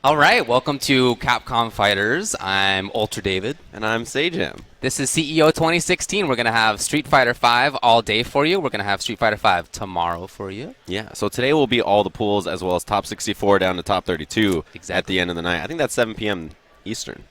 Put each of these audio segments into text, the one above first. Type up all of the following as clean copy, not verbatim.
All right, welcome to Capcom Fighters. I'm Ultra David. And I'm Sajam. This is CEO 2016. We're going to have Street Fighter V all day for you. We're going to have Street Fighter V tomorrow for you. Yeah, so today will be all the pools as well as top 64 down to top 32 at the end of the night. I think that's 7 p.m. Eastern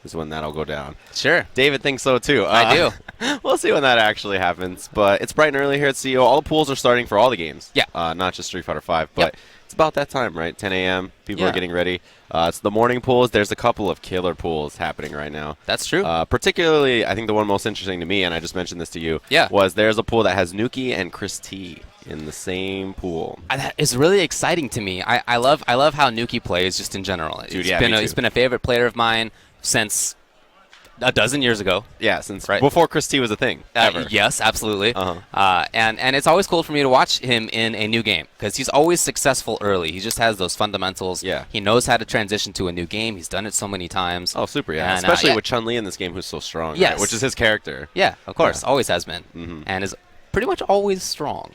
is when that'll go down. Sure. David thinks so too. I do. We'll see when that actually happens. But it's bright and early here at CEO. All the pools are starting for all the games. Yeah. Not just Street Fighter V. But Yep. it's about that time, right? 10 a.m. People are getting ready. It's the morning pools. There's a couple of killer pools happening right now. That's true. Particularly, I think the one most interesting to me, and I just mentioned this to you, was there's a pool that has Nuki and Chris T in the same pool. That is really exciting to me. I love how Nuki plays just in general. Dude, He's been a favorite player of mine since a dozen years ago. Yeah, since before Chris T was a thing, ever. Yes, absolutely. Uh-huh. And it's always cool for me to watch him in a new game because he's always successful early. He just has those fundamentals. Yeah. He knows how to transition to a new game. He's done it so many times. Oh, super, yeah. And, especially with Chun-Li in this game, who's so strong, yes. right? Which is his character. Yeah, of course. Always has been. Mm-hmm. And is pretty much always strong.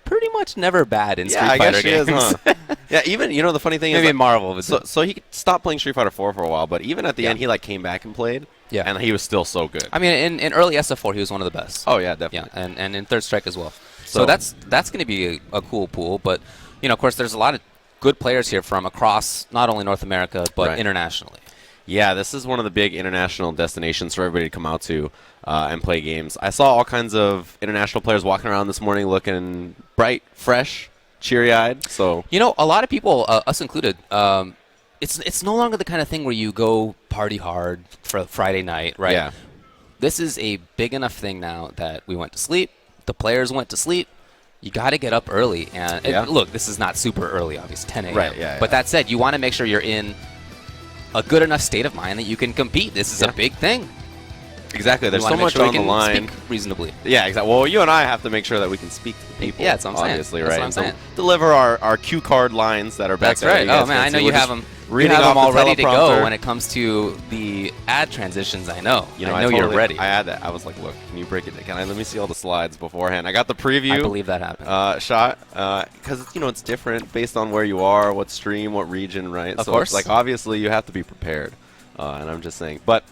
Pretty much never bad in Street I Fighter guess games. She is, huh? Yeah, even, the funny thing is... Maybe in Marvel. But so he stopped playing Street Fighter 4 for a while, but even at the end, he came back and played. Yeah. And he was still so good. I mean, in early SF4, he was one of the best. Oh, yeah, definitely. Yeah, and in Third Strike as well. So that's going to be a cool pool. But, of course, there's a lot of good players here from across not only North America, but internationally. Yeah, this is one of the big international destinations for everybody to come out to and play games. I saw all kinds of international players walking around this morning looking bright, fresh, cheery-eyed. So a lot of people, us included, it's no longer the kind of thing where you go party hard for Friday night, right? Yeah. This is a big enough thing now that we went to sleep. The players went to sleep. You got to get up early. And look, this is not super early, obviously, 10 a.m. Right, yeah. But that said, you want to make sure you're in a good enough state of mind that you can compete. This is a big thing. Exactly. There's so much on the line. Speak reasonably. Yeah, exactly. Well, you and I have to make sure that we can speak to the people. Yeah, that's what I'm saying. Obviously, that's right? What I'm saying. Deliver our cue card lines that are back there. That's right. Oh, man, I know you have them. You have them all ready to go when it comes to the ad transitions. I know. I know you're ready. I had that. I was like, look, can you break it? Let me see all the slides beforehand. I got the preview. I believe that happened. Shot because it's different based on where you are, what stream, what region, right? Of course. It's obviously you have to be prepared. And I'm just saying, but.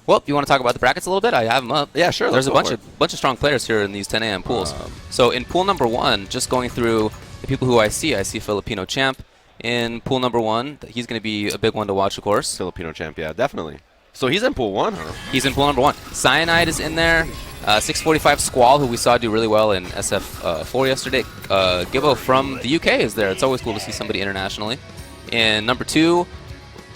Well, you want to talk about the brackets a little bit? I have them up. Yeah, sure. There's a bunch of strong players here in these 10 a.m. pools. So in pool number 1, just going through the people who I see Filipino Champ in pool number 1. He's going to be a big one to watch, of course. Filipino Champ, yeah, definitely. So he's in pool 1, huh? He's in pool number 1. Cyanide is in there. 645 Squall, who we saw do really well in SF4 yesterday. Gibbo from the UK is there. It's always cool to see somebody internationally. In number 2,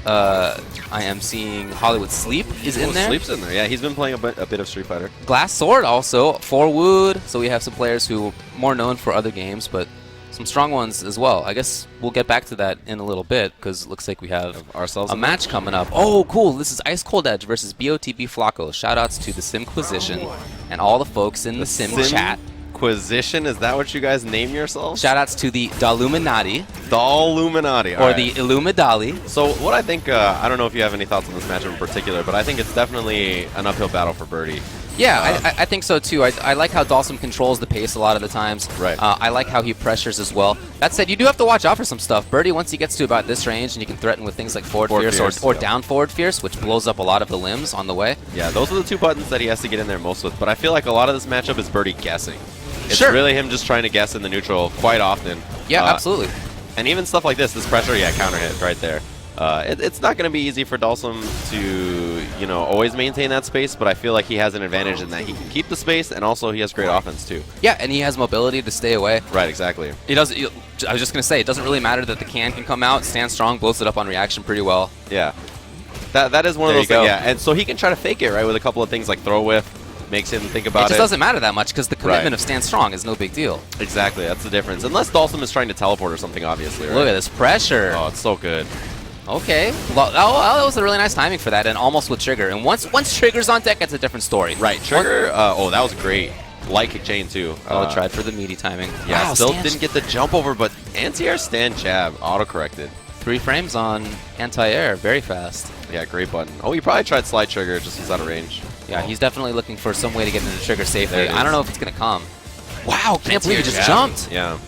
I am seeing Hollywood Sleep is in there. Sleep's in there, yeah. He's been playing a bit of Street Fighter. Glass Sword also, 4 Wood. So we have some players who are more known for other games, but some strong ones as well. I guess we'll get back to that in a little bit because it looks like we have ourselves a match coming up. Oh, cool. This is Ice Cold Edge versus BOTB Flacco. Shoutouts to the Simquisition and all the folks in the Sim chat. Simquisition? Is that what you guys name yourselves? Shoutouts to the Dalluminati. Dalluminati. Or the Illumidali. So what I think, I don't know if you have any thoughts on this matchup in particular, but I think it's definitely an uphill battle for Birdie. Yeah, I think so too. I like how Dalsum controls the pace a lot of the times. Right. I like how he pressures as well. That said, you do have to watch out for some stuff. Birdie, once he gets to about this range, and you can threaten with things like forward fierce or down forward fierce, which blows up a lot of the limbs on the way. Yeah, those are the 2 buttons that he has to get in there most with. But I feel like a lot of this matchup is Birdie guessing. It's really him just trying to guess in the neutral quite often. Yeah, absolutely. And even stuff like this pressure, counter hit right there. It's not going to be easy for Dalsum to, always maintain that space, but I feel like he has an advantage in that he can keep the space, and also he has great offense, too. Yeah, and he has mobility to stay away. Right, exactly. I was just going to say, it doesn't really matter that the can come out, stand strong, blows it up on reaction pretty well. Yeah. That is one of those things, yeah. And so he can try to fake it, right, with a couple of things like throw whiff, makes him think about it. It just doesn't matter that much because the commitment of stand strong is no big deal. Exactly, that's the difference. Unless Dalsum is trying to teleport or something, obviously, right? Look at this pressure. Oh, it's so good. Okay. Well, that was a really nice timing for that, and almost with Trigger. And once Trigger's on deck, it's a different story. Right, Trigger, that was great. Light kick chain, too. Tried for the meaty timing. Yeah, wow, still didn't get the jump over, but anti-air stand jab, auto-corrected. 3 frames on anti-air, very fast. Yeah, great button. Oh, he probably tried slide Trigger, just was out of range. Yeah, he's definitely looking for some way to get into Trigger safely. I don't know if it's going to come. Wow, can't believe he just jumped. Yeah.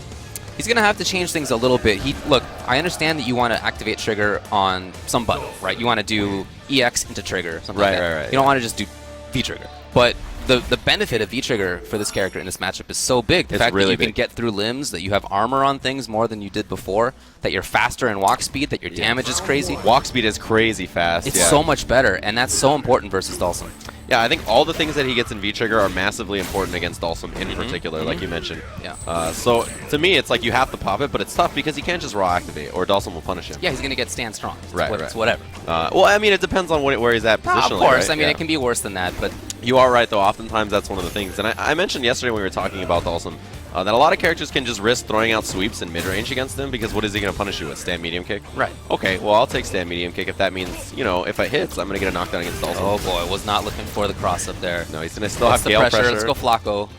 He's going to have to change things a little bit. Look, I understand that you want to activate trigger on some button, right? You want to do EX into trigger, something like that. Right. You don't want to just do V-trigger. But the benefit of V-trigger for this character in this matchup is so big. The fact that you can get through limbs, that you have armor on things more than you did before, that you're faster in walk speed, that your damage is crazy. Walk speed is crazy fast. It's so much better, and that's so important versus Dhalsim. Yeah, I think all the things that he gets in V-Trigger are massively important against Dhalsim in particular, like you mentioned. Yeah. So, to me, it's like you have to pop it, but it's tough because he can't just raw activate, or Dhalsim will punish him. Yeah, he's going to get stand strong. Right. Whatever. Well, I mean, it depends on where he's at positionally. Of course. Right? I mean, it can be worse than that, but... You are right, though. Oftentimes, that's one of the things. And I mentioned yesterday when we were talking about Dhalsim that a lot of characters can just risk throwing out sweeps in mid-range against him because what is he going to punish you with? Stand medium kick? Right. Okay, well, I'll take stand medium kick if that means, you know, if it hits, I'm going to get a knockdown against Dhalsim. Oh, boy. Was not looking for the cross up there. No, he's going to still have Gale pressure. Let's go Flacco.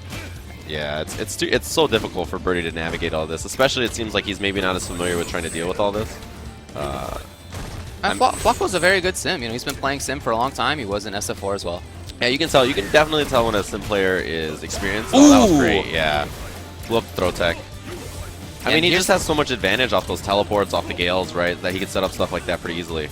Yeah, it's so difficult for Birdie to navigate all this. Especially, it seems like he's maybe not as familiar with trying to deal with all this. Flacco's a very good sim. You know, he's been playing sim for a long time. He was in SF4 as well. Yeah, you can tell. You can definitely tell when a sim player is experienced. Oh, that was great. Yeah, love throw tech. I mean, he just has so much advantage off those teleports, off the Gales, right? That he can set up stuff like that pretty easily.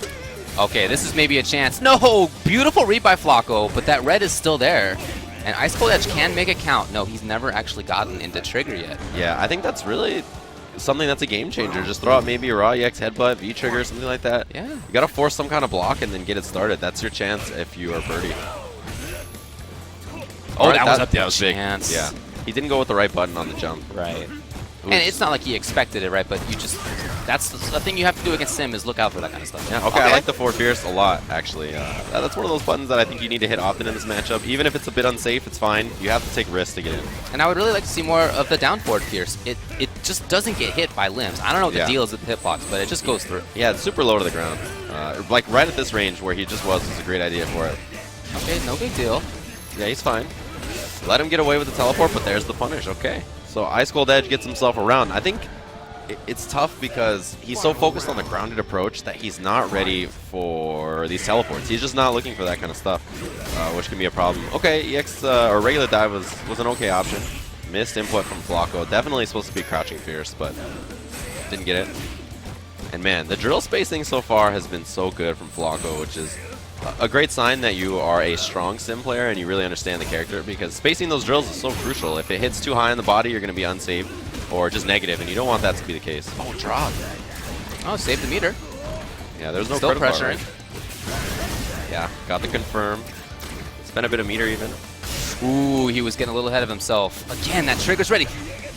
Okay, this is maybe a chance. No! Beautiful read by Flacco, but that red is still there. And Ice Cold Edge can make it count. No, he's never actually gotten into trigger yet. Yeah, I think that's really something that's a game changer. Just throw out maybe a raw EX headbutt, V-trigger, something like that. Yeah. You got to force some kind of block and then get it started. That's your chance if you are Birdie. Oh, that was a big chance. Yeah. He didn't go with the right button on the jump. Right. And it's not like he expected it, right? But you just... That's the thing you have to do against Sim is look out for that kind of stuff. Yeah, okay. I like the forward fierce a lot, actually. That's one of those buttons that I think you need to hit often in this matchup. Even if it's a bit unsafe, it's fine. You have to take risks to get in. And I would really like to see more of the down forward fierce. It just doesn't get hit by limbs. I don't know what the deal is with the hitbox, but it just goes through. Yeah, it's super low to the ground. Like right at this range where he just was a great idea for it. Okay, no big deal. Yeah, he's fine. Let him get away with the teleport, but there's the punish. Okay. So Ice Cold Edge gets himself around. I think it's tough because he's so focused on the grounded approach that he's not ready for these teleports. He's just not looking for that kind of stuff, which can be a problem. Okay, EX or regular dive was an okay option. Missed input from Flacco. Definitely supposed to be crouching fierce, but didn't get it. And man, the drill spacing so far has been so good from Flacco, which is a great sign that you are a strong sim player and you really understand the character, because spacing those drills is so crucial. If it hits too high in the body, you're going to be unsafe or just negative, and you don't want that to be the case. Oh, drop. Oh, save the meter. Yeah, there's no still critical, pressuring. Right? Yeah, got the confirm. Spent a bit of meter even. Ooh, he was getting a little ahead of himself. Again, that trigger's ready.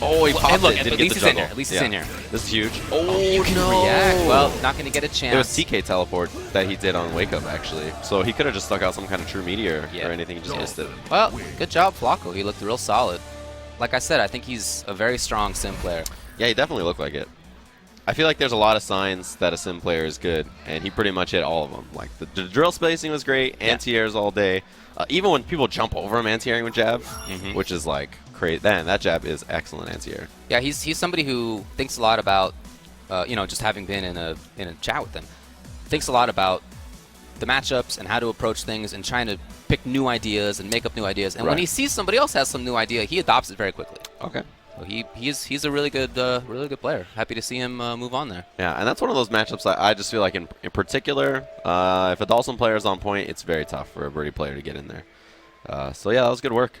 Oh, he popped it. At least he's in here. At least he's in here. This is huge. Oh, you can react. Well, not going to get a chance. There was TK teleport that he did on Wake Up, actually. So he could have just stuck out some kind of true meteor or anything. He just missed it. Well, good job, Flacco. He looked real solid. Like I said, I think he's a very strong sim player. Yeah, he definitely looked like it. I feel like there's a lot of signs that a sim player is good, and he pretty much hit all of them. Like the drill spacing was great, anti-airs all day. Even when people jump over him, anti-airing with jab, which is like crazy. Man, that jab is excellent anti-air. Yeah, he's somebody who thinks a lot about, you know, just having been in a chat with him, thinks a lot about the matchups and how to approach things and trying to pick new ideas and make up new ideas. And when he sees somebody else has some new idea, he adopts it very quickly. Okay. So he's a really good player. Happy to see him move on there. Yeah, and that's one of those matchups I just feel like in particular, if a Dhalsim player is on point, it's very tough for a Birdie player to get in there. So yeah, that was good work.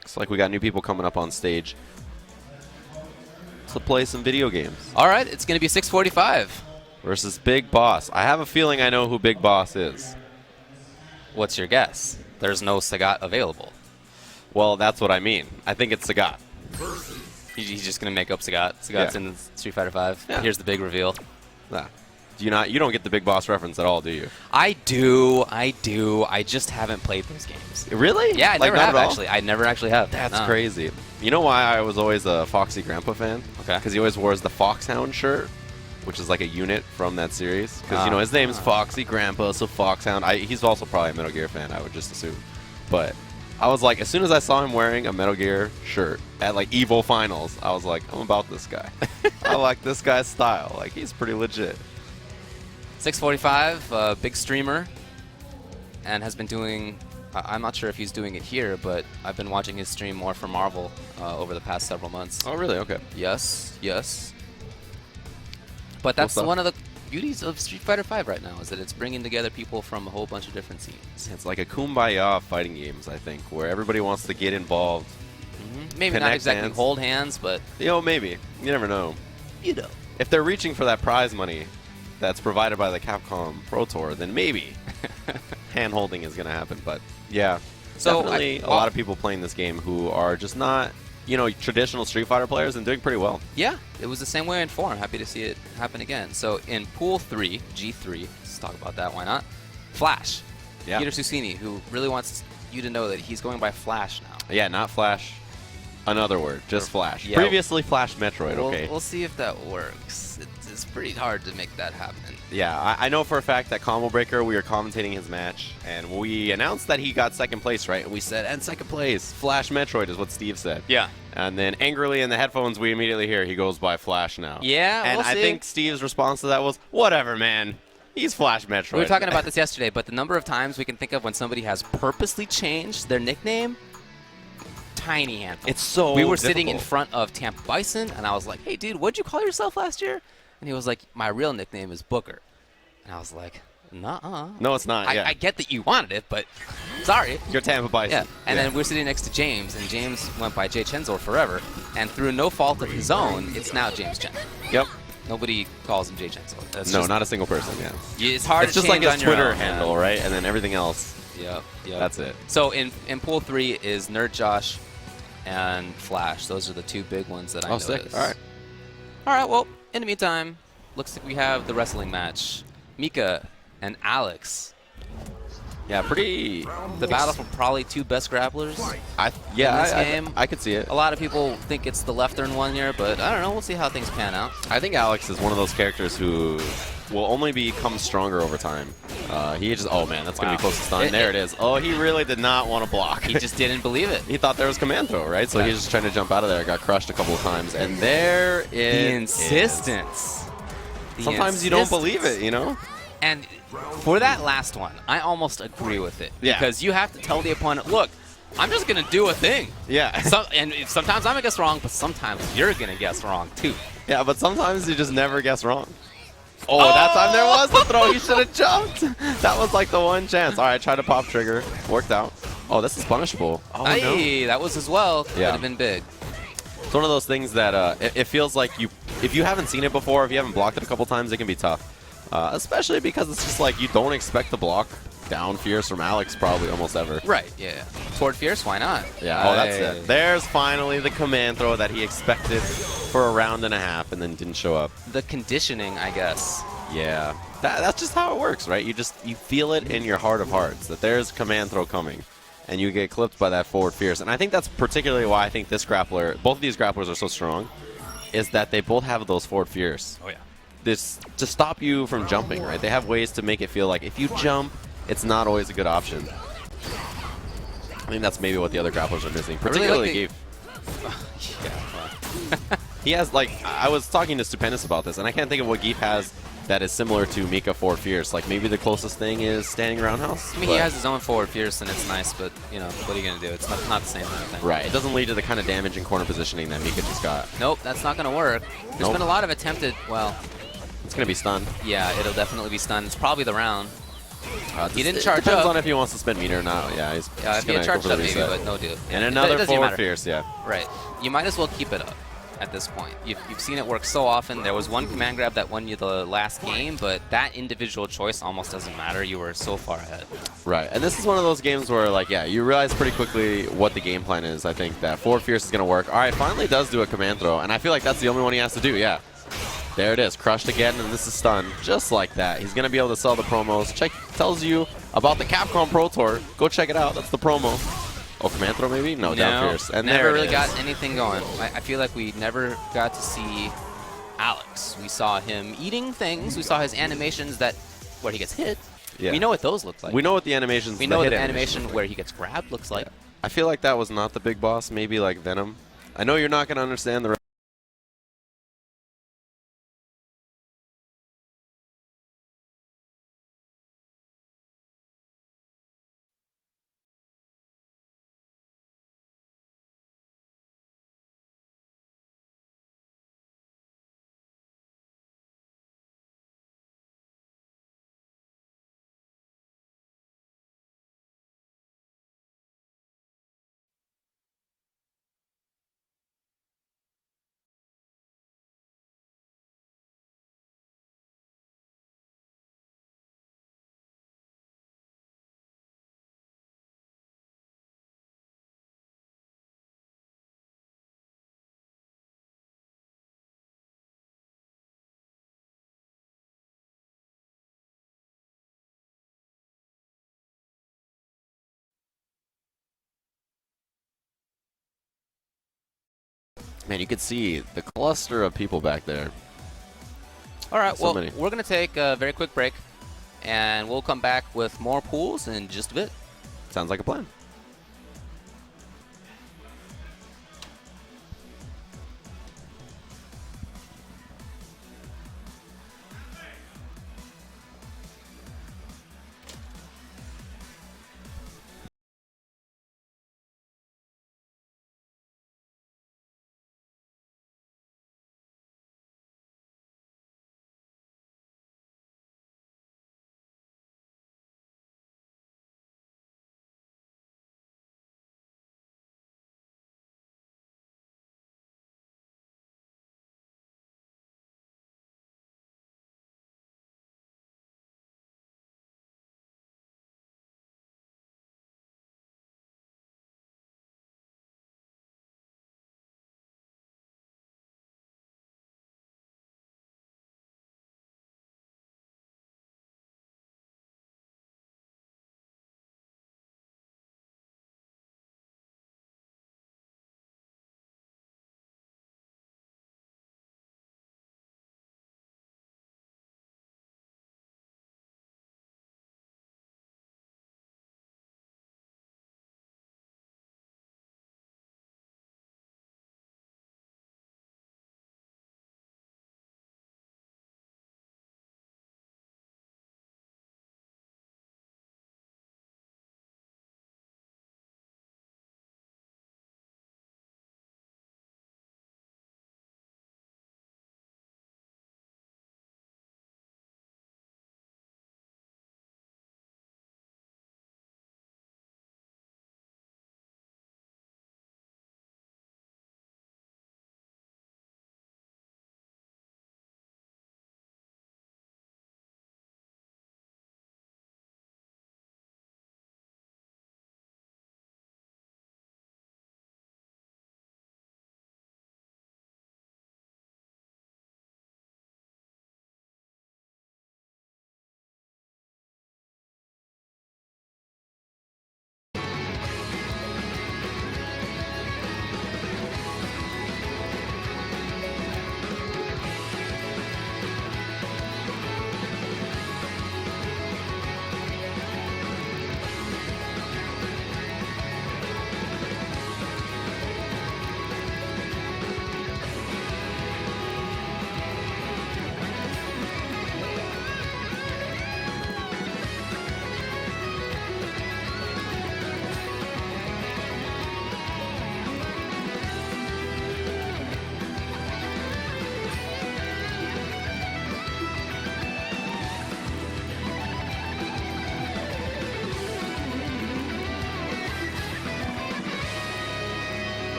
Looks like we got new people coming up on stage to play some video games. All right, it's going to be 645. Versus Big Boss. I have a feeling I know who Big Boss is. What's your guess? There's no Sagat available. Well, that's what I mean. I think it's Sagat. He's just going to make up Sagat. Sagat's in Street Fighter V. Yeah. Here's the big reveal. Nah. You don't get the Big Boss reference at all, do you? I do. I just haven't played those games. Really? Yeah, I never have, actually. I never actually have. That's crazy. You know why I was always a Foxy Grandpa fan? Okay. Because he always wears the Foxhound shirt, which is like a unit from that series. Because, you know, his name is Foxy Grandpa, so Foxhound. He's also probably a Metal Gear fan, I would just assume. But I was like, as soon as I saw him wearing a Metal Gear shirt at, like, EVO Finals, I was like, I'm about this guy. I like this guy's style. Like, he's pretty legit. 645, big streamer, and has been doing I'm not sure if he's doing it here, but I've been watching his stream more for Marvel over the past several months. Oh, really? Okay. Yes, yes. But that's one of the beauties of Street Fighter V right now, is that it's bringing together people from a whole bunch of different scenes. It's like a kumbaya of fighting games, I think, where everybody wants to get involved. Maybe not exactly hold hands, but... Maybe. You never know. You know. If they're reaching for that prize money that's provided by the Capcom Pro Tour, then maybe hand-holding is going to happen. But, yeah, so definitely a lot of people playing this game who are just not, traditional Street Fighter players and doing pretty well. Yeah, it was the same way in 4. I'm happy to see it happen again. So in Pool 3, G3, let's talk about that, why not? Flash. Yeah. Peter Susini, who really wants you to know that he's going by Flash now. Yeah, not Flash. Another word, just Flash. Yeah. Previously Flash Metroid, okay. We'll see if that works. It's pretty hard to make that happen. Yeah, I know for a fact that Combo Breaker, we were commentating his match, and we announced that he got second place, right? And we said, and second place, Flash Metroid is what Steve said. Yeah. And then angrily in the headphones, we immediately hear he goes by Flash now. Yeah, and we'll I see. think Steve's response to that was, whatever, man. He's Flash Metroid. We were talking about this yesterday, but the number of times we can think of when somebody has purposely changed their nickname, tiny handful. It's so We were difficult. sitting in front of Tampa Bison, and I was like, hey, dude, what'd you call yourself last year? And he was like, my real nickname is Booker. And I was like, nuh-uh. No, it's not, yeah. I get that you wanted it, but sorry. You're Tampa Bison. Yeah, and then we're sitting next to James, and James went by Jay Chenzor forever, and through no fault of his own, it's now James Chen. Yep. Nobody calls him Jay Chenzor. That's No, just, not a single person, yeah. it's hard It's to just like change his on your Twitter own, handle, man. right? And then everything else. Yep, yep. That's it. So in Pool 3 is Nerd Josh and Flash. Those are the two big ones that I noticed. Sick. All right. All right, well, in the meantime, looks like we have the wrestling match. Mika and Alex. Yeah, pretty... The battle for probably two best grapplers. in this game. I could see it. A lot of people think it's the left-turn one here, but I don't know. We'll see how things pan out. I think Alex is one of those characters who will only become stronger over time. He just... Oh, man, that's going to be close to stun. There it is. Oh, he really did not want to block. He just didn't believe it. He thought there was command throw, right? So he was just trying to jump out of there. Got crushed a couple of times. And there it The insistence. is. Sometimes you don't believe it, And for that last one, I almost agree with it. Yeah. Because you have to tell the opponent, look, I'm just going to do a thing. Yeah. And sometimes I'm going to guess wrong, but sometimes you're going to guess wrong, too. Yeah, but sometimes you just never guess wrong. Oh, that time there was the throw. He should have jumped. That was like the one chance. All right, try to pop trigger. Worked out. Oh, this is punishable. Oh, Hey, that was as well. Yeah. Would have been big. It's one of those things that it feels like if you haven't seen it before, if you haven't blocked it a couple times, it can be tough. Especially because it's just like you don't expect to block down Fierce from Alex probably almost ever. Right, yeah. Toward Fierce, why not? Yeah, oh, that's it. There's finally the command throw that he expected for a round and a half and then didn't show up. The conditioning, I guess. Yeah, that's just how it works, right? You feel it in your heart of hearts that there's command throw coming, and you get clipped by that forward Fierce. And I think that's particularly why I think this grappler, both of these grapplers are so strong, is that they both have those forward Fierce. Oh, yeah. This to stop you from jumping, right? They have ways to make it feel like if you jump, it's not always a good option. I think that's maybe what the other grapplers are missing, particularly Geef. He has, like, I was talking to Stupendous about this, and I can't think of what Geef has that is similar to Mika Forward Fierce. Like, maybe the closest thing is standing roundhouse. I mean, he has his own forward Fierce, and it's nice, but, what are you going to do? It's not the same kind of thing. Right. It doesn't lead to the kind of damage and corner positioning that Mika just got. Nope, that's not going to work. There's been a lot of attempted, well... It's going to be stunned. Yeah, it'll definitely be stunned. It's probably the round. He didn't It charge depends up. on if he wants to spend meter or not. Yeah, he's If just he had going to go charged for the up, maybe, reset. but no deal. And It another doesn't forward matter. Fierce, yeah. Right. You might as well keep it up at this point. You've seen it work so often. There was one command grab that won you the last game, but that individual choice almost doesn't matter. You were so far ahead. Right, and this is one of those games where, like, yeah, you realize pretty quickly what the game plan is. I think that forward Fierce is going to work. All right, finally does do a command throw, and I feel like that's the only one he has to do, yeah. There it is, crushed again, and this is stunned, just like that. He's going to be able to sell the promos. Tells you about the Capcom Pro Tour. Go check it out. That's the promo. Oh, command throw maybe? No, down Fierce. And never there it really is. got anything going. I feel like we never got to see Alex. We saw him eating things. We saw his animations where he gets hit. Yeah. We know what those look like. We know what the animations. We know what the animation where he gets grabbed looks like. I feel like that was not the big boss. Maybe like Venom. I know you're not going to understand the Man, you could see the cluster of people back there. All right, So well, many. we're going to take a very quick break, and we'll come back with more pools in just a bit. Sounds like a plan.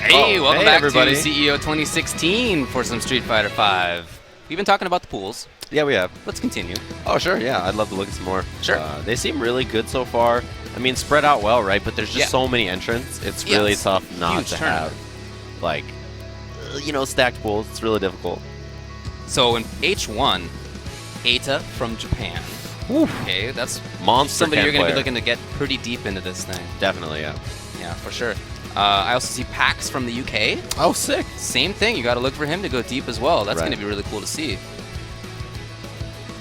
Hey, welcome hey, back everybody. to CEO 2016 for some Street Fighter 5. We've been talking about the pools. Yeah, we have. Let's continue. Oh, sure. Yeah, I'd love to look at some more. Sure. They seem really good so far. I mean, spread out well, right? But there's just so many entrants. It's really tough not to have, like, stacked pools. It's really difficult. So in H1, Eita from Japan. Oof. Okay, that's Monster somebody you're going to player. be looking to get pretty deep into this thing. Definitely, yeah. Yeah, for sure. I also see Pax from the UK. Oh, sick. Same thing. You got to look for him to go deep as well. That's Right. going to be really cool to see.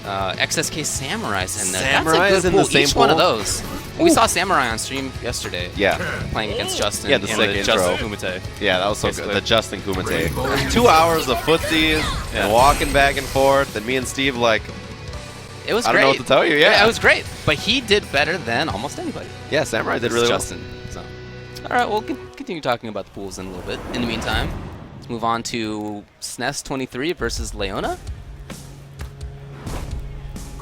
XSK Samurai's in there. Samurai That's is a in good the pool. same Each one of pool? those. We saw Samurai on stream yesterday. Yeah. Playing against Justin. Yeah, the and sick intro. Justin Kumite. Yeah, that was so Basically. good. The Justin Kumite. 2 hours of footsies and walking back and forth, and me and Steve, like, It was I great. don't know what to tell you. Yeah. It was great. But he did better than almost anybody. Yeah, Samurai did It's really well. Justin. So. All right, we'll continue talking about the pools in a little bit. In the meantime, let's move on to SNES 23 versus Leona.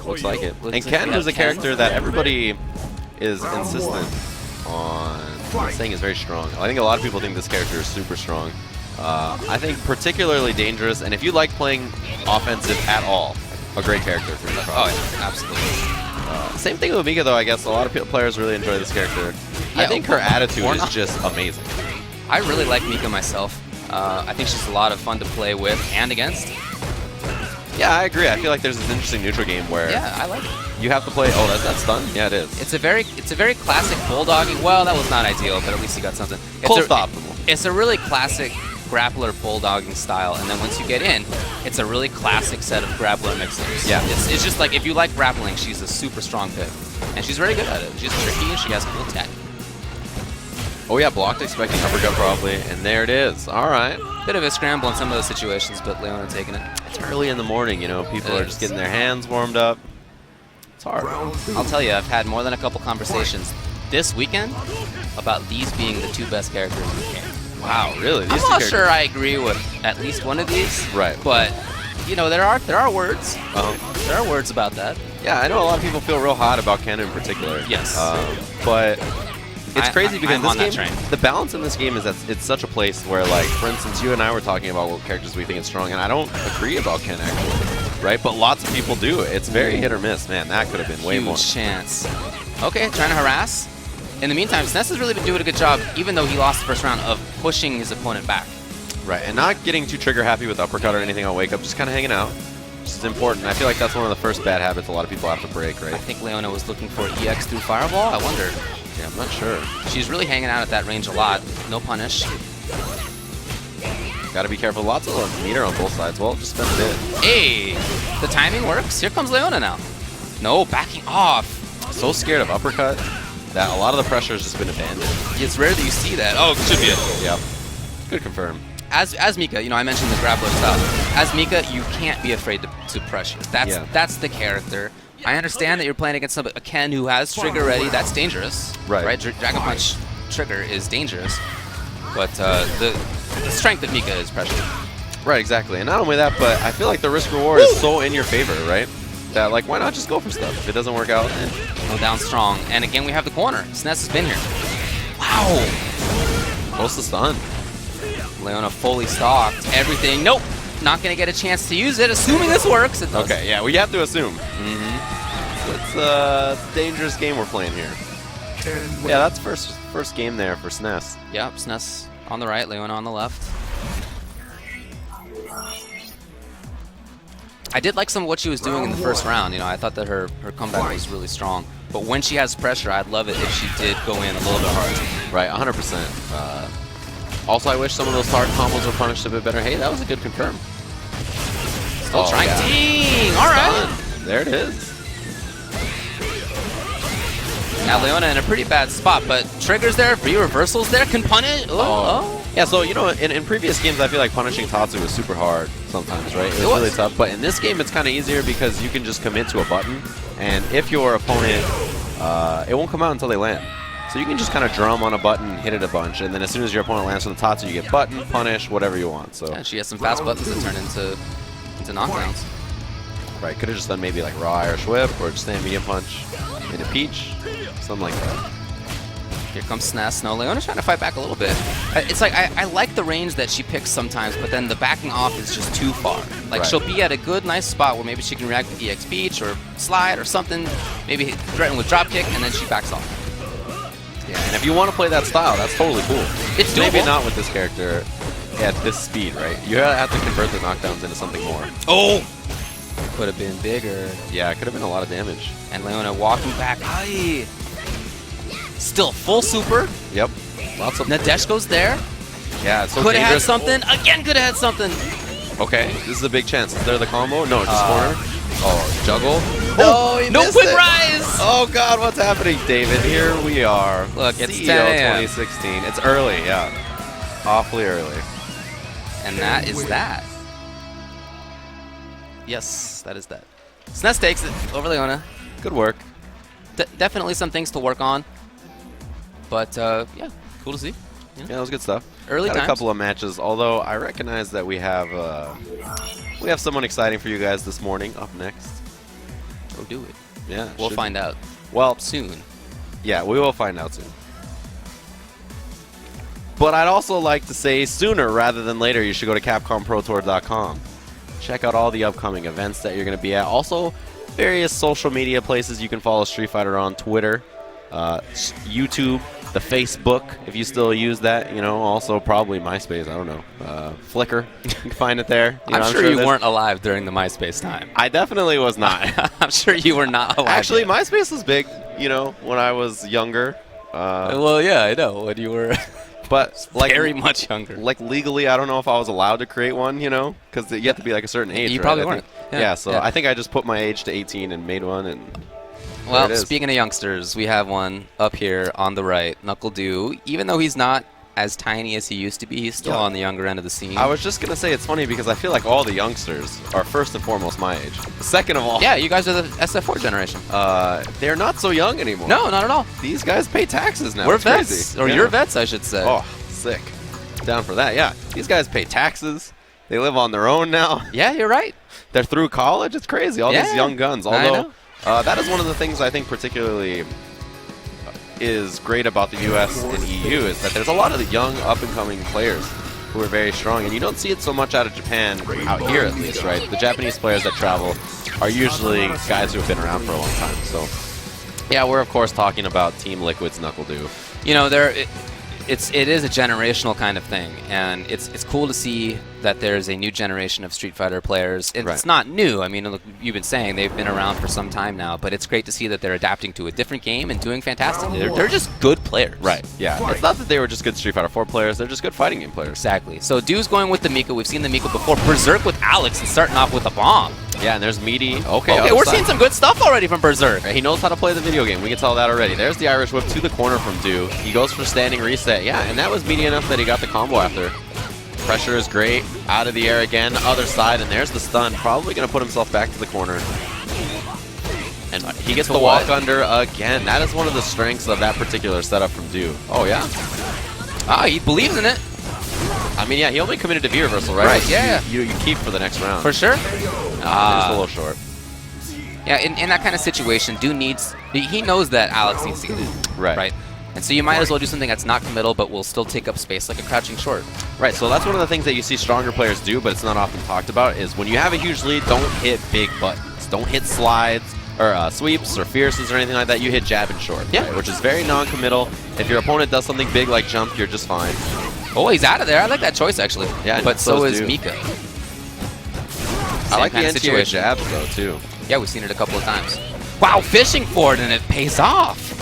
Looks like it. Looks And like Ken we is a have Ken. character that everybody is insistent on saying is very strong. I think a lot of people think this character is super strong. I think particularly dangerous, and if you like playing offensive at all, a great character for you. Oh, yeah, absolutely. Same thing with Mika, though. I guess a lot of players really enjoy this character. I Yeah, think her attitude or is not. just amazing. I really like Mika myself. I think she's a lot of fun to play with and against. Yeah, I agree. I feel like there's this interesting neutral game where Yeah, I like it. you have to play. Oh, that's done. Yeah, it is. It's a very classic bulldoggy. Well, that was not ideal, but at least you got something. Close to optimal. It's a really classic grappler bulldogging style, and then once you get in, it's a really classic set of grappler mixers. Yeah. It's just like, if you like grappling, she's a super strong pick. And she's very good at it. She's tricky, and she has cool tech. Oh yeah, blocked, expecting uppercut probably, and there it is. All right. Bit of a scramble in some of those situations, but Leona taking it. It's early in the morning, you know. People are just getting their hands warmed up. It's hard. I'll tell you, I've had more than a couple conversations this weekend about these being the 2 best characters in the game. Wow, really? I'm not sure I agree with at least one of these. Right. But, you know, there are words. There are words about that. Yeah, I know a lot of people feel real hot about Ken in particular. Yes. But it's crazy because I'm on this that game, train. the balance in this game is that it's such a place where, like, for instance, you and I were talking about what characters we think is strong, and I don't agree about Ken actually, right? But lots of people do. It's very hit or miss. Man, that could have been way more. Huge chance. Okay, trying to harass. In the meantime, Sness has really been doing a good job, even though he lost the first round, of pushing his opponent back. Right, and not getting too trigger happy with uppercut or anything on wake up, just kind of hanging out. Which is important. I feel like that's one of the first bad habits a lot of people have to break, right? I think Leona was looking for EX through Fireball. I wonder. Yeah, I'm not sure. She's really hanging out at that range a lot. No punish. Gotta be careful. Lots of meter on both sides. Well, just spend a bit. Hey, the timing works. Here comes Leona now. No, backing off. So scared of uppercut that a lot of the pressure has just been abandoned. It's rare that you see that. Oh, should be it. Yep. Good confirm. As Mika, you know, I mentioned the grappler style. As Mika, you can't be afraid to pressure. That's the character. I understand that you're playing against a Ken who has trigger ready. That's dangerous. Right. Dragon Punch trigger is dangerous. But the strength of Mika is pressure. Right, exactly. And not only that, but I feel like the risk reward is so in your favor, right? That, like, why not just go for stuff? If it doesn't work out, Go down strong. And again, we have the corner. Sness has been here. Wow. close to stun. Leona fully stocked. Everything. Nope. Not going to get a chance to use it, assuming this works. It does. Okay, yeah, we have to assume. It's a dangerous game we're playing here. Yeah, that's first game there for SNES. Yep, SNES on the right, Leona on the left. I did like some of what she was doing in the first round. You know, I thought that her comeback was really strong. But when she has pressure, I'd love it if she did go in a little bit hard. Right, 100%. Also, I wish some of those hard combos were punished a bit better. Hey, that was a good confirm. Still trying. Yeah. Dang! All right. There it is. Now Leona in a pretty bad spot, but triggers there, free reversals there, can punish. Oh. Yeah, so, you know, in previous games, I feel like punishing Tatsu was super hard sometimes, right? It was really tough. But in this game, it's kind of easier because you can just commit to a button. And if your opponent, it won't come out until they land. So you can just kind of drum on a button, hit it a bunch, and then as soon as your opponent lands with the Tatsu, you get button, punish, whatever you want. So yeah, she has some fast buttons that turn into knockdowns. Right, could have just done maybe like raw Irish whip or just stand medium punch in a peach, something like that. Here comes SNES. No, Leona's trying to fight back a little bit. It's like I like the range that she picks sometimes, but then the backing off is just too far. Like she'll be at a good, nice spot where maybe she can react with EX Peach or slide or something, maybe threaten with drop kick, and then she backs off. Yeah, and if you want to play that style, that's totally cool. It's doable. Maybe not with this character at this speed, right? You have to convert the knockdowns into something more. Oh! Could have been bigger. Yeah, it could have been a lot of damage. And Leona walking back. Aye. Still full super. Yep. Lots of. Nadesh goes there. Yeah, it's so could have had dangerous. something. Again, could have had something. Okay, this is a big chance. Is there the combo? No, just corner. Oh, juggle. No, no quick rise. Oh God, what's happening, David? Here we are. Look, it's CEO 10 a.m. 2016. It's early, yeah. Awfully early. And that is that. Yes, that is that. SNES takes it over Leona. Good work. Definitely some things to work on. But, yeah, cool to see. Yeah, that was good stuff. Early Got times. a couple of matches, although I recognize that we have someone exciting for you guys this morning up next. Go do it. Yeah, We'll find out. Well, soon. Yeah, we will find out soon. But I'd also like to say sooner rather than later, you should go to CapcomProTour.com. Check out all the upcoming events that you're going to be at. Also, various social media places you can follow Street Fighter on: Twitter, YouTube, the Facebook, if you still use that. You know, also probably MySpace. I don't know. Flickr, you can find it there. You know, I'm sure you weren't alive during the MySpace time. I definitely was not. I'm sure you were not alive. Actually, yet. MySpace was big. You know, when I was younger. Well, yeah, I know when you were. But like Very much younger. Like legally, I don't know if I was allowed to create one, you know, because you have to be like a certain age. You right? probably I weren't. think. Yeah, so I think I just put my age to 18 and made one, and well, speaking of youngsters, we have one up here on the right, Knuckle Dew. Even though he's not as tiny as he used to be, he's still on the younger end of the scene. I was just gonna say it's funny because I feel like all the youngsters are first and foremost my age. Second of all, yeah, you guys are the SF4 generation. They're not so young anymore. No, not at all. These guys pay taxes now. We're it's vets, crazy. or you're vets, I should say. Oh, sick. Down for that, yeah. These guys pay taxes. They live on their own now. Yeah, you're right. They're through college. It's crazy. All these young guns. Although that is one of the things I think particularly is great about the U.S. and EU is that there's a lot of the young up-and-coming players who are very strong, and you don't see it so much out of Japan, out here at least, right? The Japanese players that travel are usually guys who have been around for a long time. So, yeah, we're of course talking about Team Liquid's Knuckle Dew. You know, it is a generational kind of thing, and it's cool to see that there's a new generation of Street Fighter players. It's not new. I mean, look, you've been saying they've been around for some time now, but it's great to see that they're adapting to a different game and doing fantastically. They're just good players. Right, yeah. It's not that they were just good Street Fighter 4 players, they're just good fighting game players. Exactly. So Dew's going with the Miko. We've seen the Miko before. Berserk with Alex and starting off with a bomb. Yeah, and there's Meaty. Okay, we're seeing some good stuff already from Berserk. He knows how to play the video game. We can tell that already. There's the Irish Whip to the corner from Dew. He goes for standing reset. Yeah, and that was meaty enough that he got the combo after. Pressure is great. Out of the air again. Other side, and there's the stun. Probably going to put himself back to the corner. And he gets the walk under again. That is one of the strengths of that particular setup from Dew. Oh, yeah? Ah, he believes in it. I mean, yeah, he only committed to V reversal, right? Right, yeah. You keep for the next round. For sure. Just a little short. Yeah, in that kind of situation, Dew needs... He knows that Alex needs to get it. Right. And so you might as well do something that's not committal, but will still take up space, like a crouching short. Right, so that's one of the things that you see stronger players do, but it's not often talked about, is when you have a huge lead, don't hit big buttons. Don't hit slides, or sweeps, or fierces, or anything like that. You hit jab and short, right, which is very non-committal. If your opponent does something big like jump, you're just fine. Oh, he's out of there. I like that choice, actually. Yeah, but so is Mika. I like the anti-air jabs, though, too. Yeah, we've seen it a couple of times. Wow, fishing for it, and it pays off.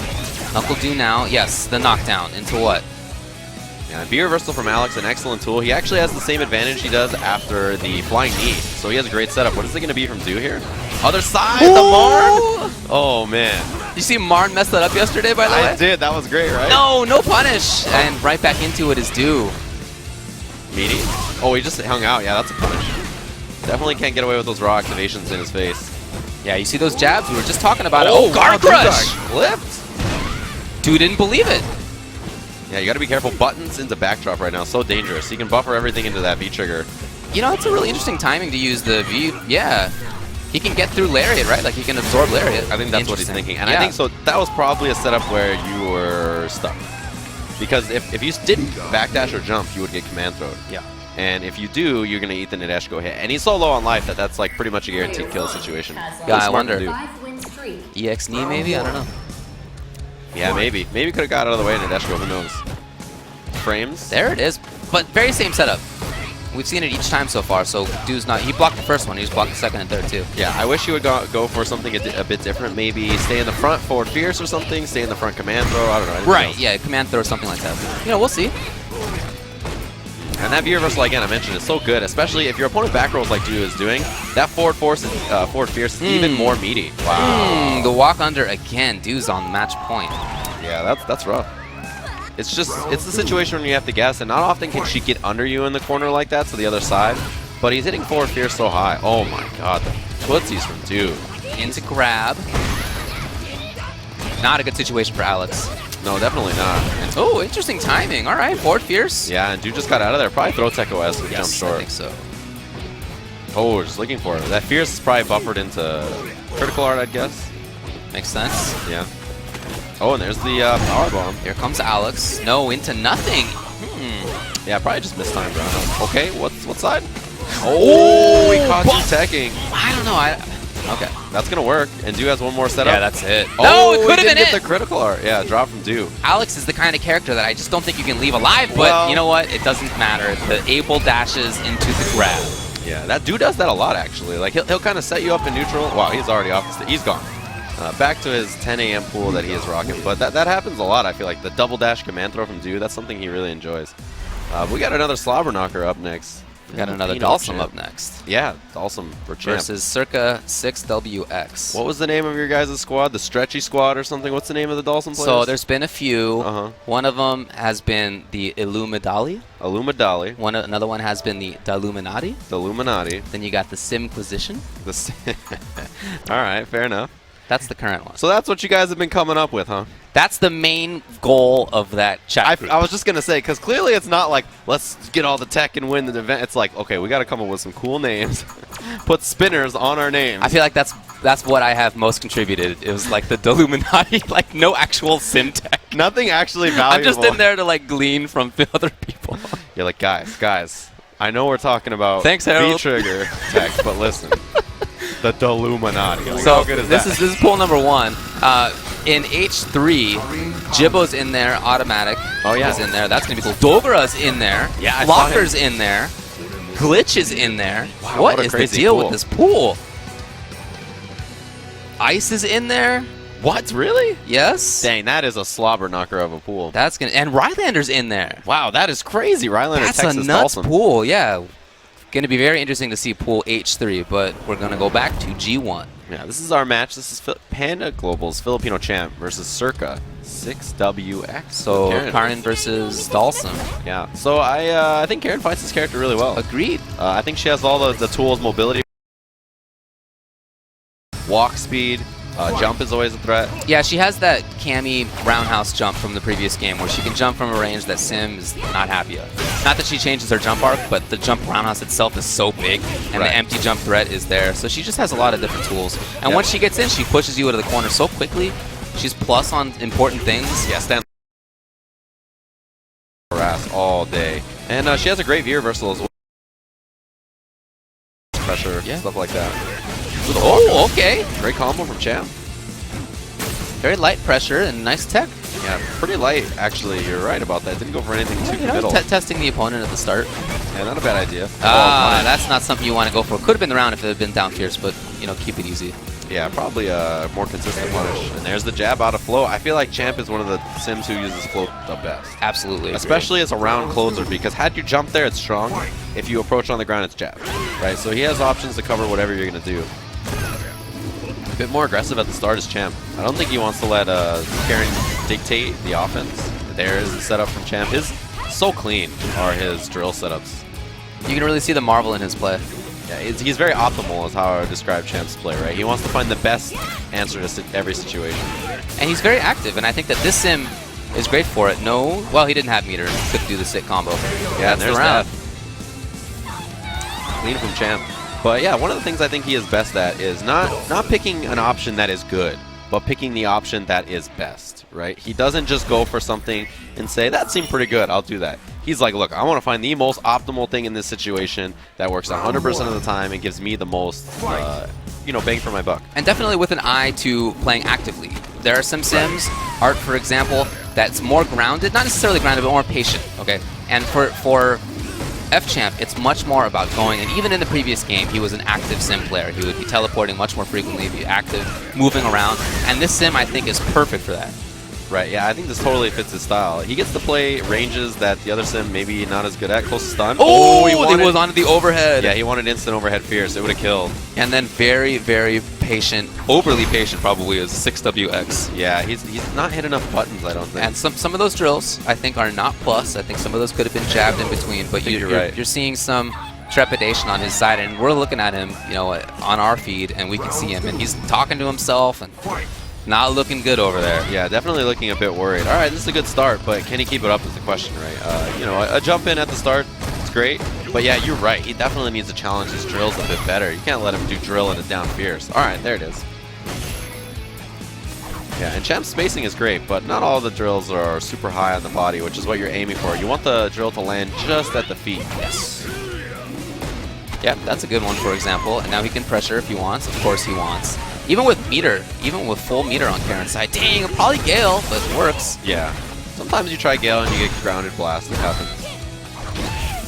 Knuckle Dew now, yes, the knockdown. Into what? Yeah, B reversal from Alex, an excellent tool. He actually has the same advantage he does after the flying knee, so he has a great setup. What is it going to be from Dew here? Other side, the Marn! Oh, man. You see Marn mess that up yesterday, by the way? I did. That was great, right? No punish. And right back into it is Dew. Meaty. Oh, he just hung out. Yeah, that's a punish. Definitely can't get away with those raw activations in his face. Yeah, you see those jabs? We were just talking about it. Oh, guard crush! Flipped. Dude didn't believe it. Yeah, you got to be careful. Buttons into backdrop right now. So dangerous. He can buffer everything into that V trigger. You know, it's a really interesting timing to use the V. Yeah. He can get through Lariat, right? Like, he can absorb Lariat. I think that's what he's thinking. And I think so. That was probably a setup where you were stuck. Because if you didn't backdash or jump, you would get command thrown. Yeah. And if you do, you're going to eat the Nadeshiko hit. And he's so low on life that that's like pretty much a guaranteed kill situation. Yeah, I wonder. EX knee, maybe? I don't know. Yeah, maybe. Maybe could have got out of the way, Nadeshiko. Who knows? Frames. There it is. But very same setup. We've seen it each time so far, so Dew's not... He blocked the first one. He just blocked the second and third, too. Yeah, I wish you would go for something a bit different. Maybe stay in the front, forward fierce or something. Stay in the front command throw. I don't know. Right, yeah, command throw or something like that. You know, we'll see. And that V reversal, again, I mentioned, is so good, especially if your opponent back rolls like Dew is doing. That forward force, forward fierce is even more meaty. Wow. The walk under again. Dew's on match point. Yeah, that's rough. It's the situation when you have to guess, and not often can she get under you in the corner like that to the other side. But he's hitting forward fierce so high. Oh my god, the tootsies from Dew. Into grab. Not a good situation for Alex. No, definitely not. Oh, interesting timing. All right, forward fierce. Yeah, and Dew just got out of there. Probably throw tech OS and jump short. I think so. Oh, we're just looking for it. That fierce is probably buffered into critical art, I'd guess. Makes sense. Yeah. Oh, and there's the power bomb. Here comes Alex. No, into nothing. Yeah, probably just mistimed round. Okay, what side? Oh, he caught you teching. I don't know. Okay. That's going to work. And Dew has one more setup. Yeah, that's it. Oh, no, it could have been get the critical art. Yeah, drop from Dew. Alex is the kind of character that I just don't think you can leave alive, but you know what? It doesn't matter. The able dashes into the grab. Yeah, that Dew does that a lot, actually. Like, he'll kind of set you up in neutral. Wow, he's already off the stage. He's gone. Back to his 10 a.m. pool that he is rocking. But that happens a lot, I feel like. The double dash command throw from Dude, that's something he really enjoys. We got another slobber knocker up next. We got another Dalsum up next. Yeah, Dalsum for champ. Versus Circa 6WX. What was the name of your guys' squad? The Stretchy Squad or something? What's the name of the Dalsum players? So there's been a few. Uh-huh. One of them has been the Illumidali. Illumidali. Another one has been the Illuminati. The Illuminati. Then you got the Simquisition. All right, fair enough. That's the current one. So that's what you guys have been coming up with, huh? That's the main goal of that chat group. I was just going to say, because clearly it's not like, let's get all the tech and win the event. It's like, okay, we got to come up with some cool names. Put spinners on our names. I feel like that's what I have most contributed. It was like the Illuminati, like no actual sim tech. Nothing actually valuable. I'm just in there to like glean from other people. You're like, guys, I know we're talking about Thanks, Harold. V-trigger tech, but listen. The Illuminati. Like, so how good is this that? is pool number 1. In H3, Jibbo's in there, automatic. Oh yeah, is in there. That's gonna be cool. Dogura's in there. Yeah, Locker's in there. Glitch is in there. Wow, what a is the crazy deal pool. with this pool? Ice is in there. What? Really? Yes. Dang, that is a slobber knocker of a pool. That's gonna and Rylander's in there. Wow, that is crazy. Rylander, That's Texas, a nuts Dalsum. pool. Yeah. Going to be very interesting to see pool H3, but we're going to go back to G1. Yeah, this is our match. This is Panda Global's Filipino champ versus Circa 6WX. So Karin versus Dalsum. Yeah. So I think Karin fights this character really well. Agreed. I think she has all the tools, mobility, walk speed. Jump is always a threat. Yeah, she has that Cammy roundhouse jump from the previous game where she can jump from a range that Sim is not happy of. Not that she changes her jump arc, but the jump roundhouse itself is so big, and the empty jump threat is there. So she just has a lot of different tools. And once she gets in, she pushes you into the corner so quickly. She's plus on important things. Yeah, stand harass all day. And she has a great V reversal as well. Pressure, stuff like that. Oh, okay. Great combo from Champ. Very light pressure and nice tech. Yeah, pretty light, actually. You're right about that. Didn't go for anything too committal. Testing the opponent at the start. Yeah, not a bad idea. That's not something you want to go for. Could have been the round if it had been down fierce, but, you know, keep it easy. Yeah, probably a more consistent punish. And there's the jab out of flow. I feel like Champ is one of the sims who uses float the best. Absolutely. Especially as a round closer, because had you jump there, it's strong. If you approach on the ground, it's jab. Right? So he has options to cover whatever you're going to do. A bit more aggressive at the start is Champ. I don't think he wants to let Karin dictate the offense. There's the setup from Champ. So clean are his drill setups. You can really see the marvel in his play. Yeah, he's very optimal is how I would describe Champ's play, right? He wants to find the best answer to every situation. And he's very active, and I think that this sim is great for it. No, well, he didn't have meter. He couldn't do the sit combo. Yeah, that's there's the round. That. Clean from Champ. But yeah, one of the things I think he is best at is not picking an option that is good, but picking the option that is best, right? He doesn't just go for something and say, that seemed pretty good, I'll do that. He's like, look, I want to find the most optimal thing in this situation that works 100% of the time and gives me the most, bang for my buck. And definitely with an eye to playing actively. There are some sims, Art for example, that's more grounded, not necessarily grounded, but more patient, okay? And for F-Champ, it's much more about going, and even in the previous game, he was an active sim player. He would be teleporting much more frequently, be active, moving around, and this sim, I think, is perfect for that. Right, yeah, I think this totally fits his style. He gets to play ranges that the other sim maybe not as good at, close to stun. Oh, he was onto the overhead. Yeah, he wanted instant overhead fierce. It would have killed. And then very, very patient, overly patient probably is 6WX. Yeah, he's not hit enough buttons, I don't think. And some of those drills, I think, are not plus. I think some of those could have been jabbed in between, but you're seeing some trepidation on his side, and we're looking at him, on our feed, and we can see him, and he's talking to himself, and not looking good over there. Yeah, definitely looking a bit worried. All right, this is a good start, but can he keep it up is the question, right? A jump in at the start, it's great. But yeah, you're right. He definitely needs to challenge his drills a bit better. You can't let him do drill and a down fierce. All right, there it is. Yeah, and Champ's spacing is great, but not all the drills are super high on the body, which is what you're aiming for. You want the drill to land just at the feet. Yes. Yeah, that's a good one, for example. And now he can pressure if he wants. Of course he wants. Even with meter, even with full meter on Karin's side. Dang, probably Gale, but it works. Yeah. Sometimes you try Gale and you get grounded blast. It happens.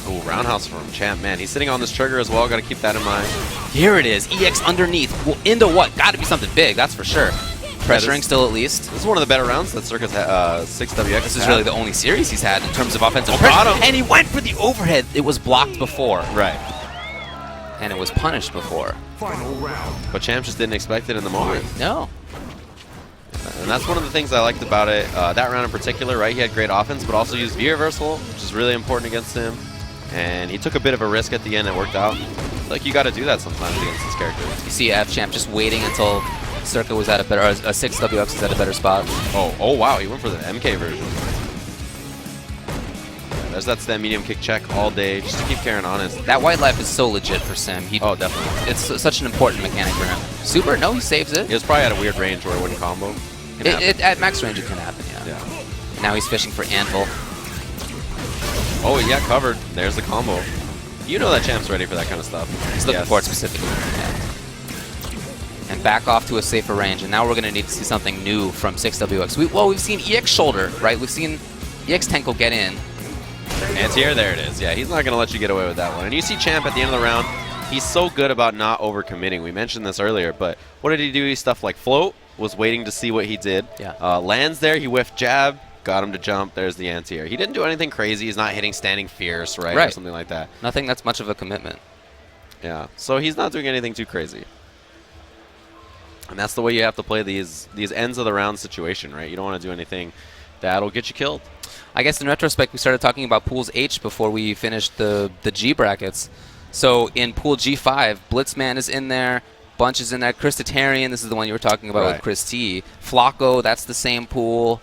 Ooh, roundhouse from Champ. Man, he's sitting on this trigger as well. Got to keep that in mind. Here it is. EX underneath. Well, into what? Got to be something big, that's for sure. pressuring still at least. This is one of the better rounds that Circus 6WX. This is really the only series he's had in terms of offensive got pressure. him. And he went for the overhead. It was blocked before. Right. And it was punished before. Final round. But Champ just didn't expect it in the moment. No. And that's one of the things I liked about it. That round in particular, right? He had great offense, but also used V-reversal, which is really important against him. And he took a bit of a risk at the end. It worked out. Like, you got to do that sometimes against this character. You see F-Champ just waiting until Circa was at a better, or 6WX was at a better spot. Oh, wow. He went for the MK version. Yeah, there's that stem medium kick check all day, just to keep Karen honest. That white life is so legit for Sim. Oh, definitely. It's such an important mechanic for him. Super? No, he saves it. It was probably at a weird range where it wouldn't combo. At max range, it can happen, yeah. Now he's fishing for Anvil. Oh, he got covered. There's the combo. You know that Champ's ready for that kind of stuff. He's looking for it specifically. Yeah. And back off to a safer range. And now we're going to need to see something new from 6WX. We've seen EX shoulder, right? We've seen EX Tenko get in. Anti-air, there it is. Yeah, he's not going to let you get away with that one. And you see Champ at the end of the round. He's so good about not overcommitting. We mentioned this earlier, but what did he do? Stuff like float, was waiting to see what he did. Yeah. Lands there, he whiffed jab, got him to jump. There's the anti-air. He didn't do anything crazy. He's not hitting standing fierce, right? Or something like that. Nothing that's much of a commitment. Yeah. So he's not doing anything too crazy. And that's the way you have to play these ends of the round situation, right? You don't want to do anything that'll get you killed. I guess in retrospect, we started talking about pools H before we finished the G brackets. So in pool G5, Blitzman is in there. Bunch is in there. Christitarian, this is the one you were talking about with Chris T. Flacco, that's the same pool.